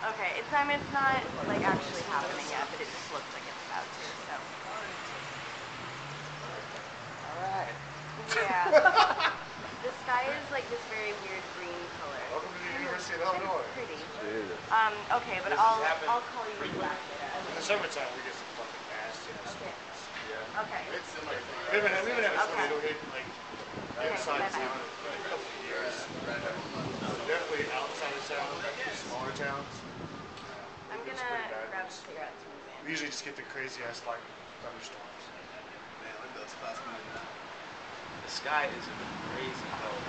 Okay, it's not like actually happening yet, but it just looks like it's about to. So. All right. Yeah. The sky is like this very weird green color. Welcome to the University of Illinois. Pretty. Jesus. Okay, but I'll call you back later. In the summertime, we get some fucking nasty ass storms. Yeah. Okay. It's similar. We haven't had a tornado hit like inside town in a couple of years. Definitely outside of town, smaller towns. I'm gonna grab a cigarette from the van. We usually just get the crazy ass like thunderstorms. Man, look at those clouds coming in now. The sky is a crazy color.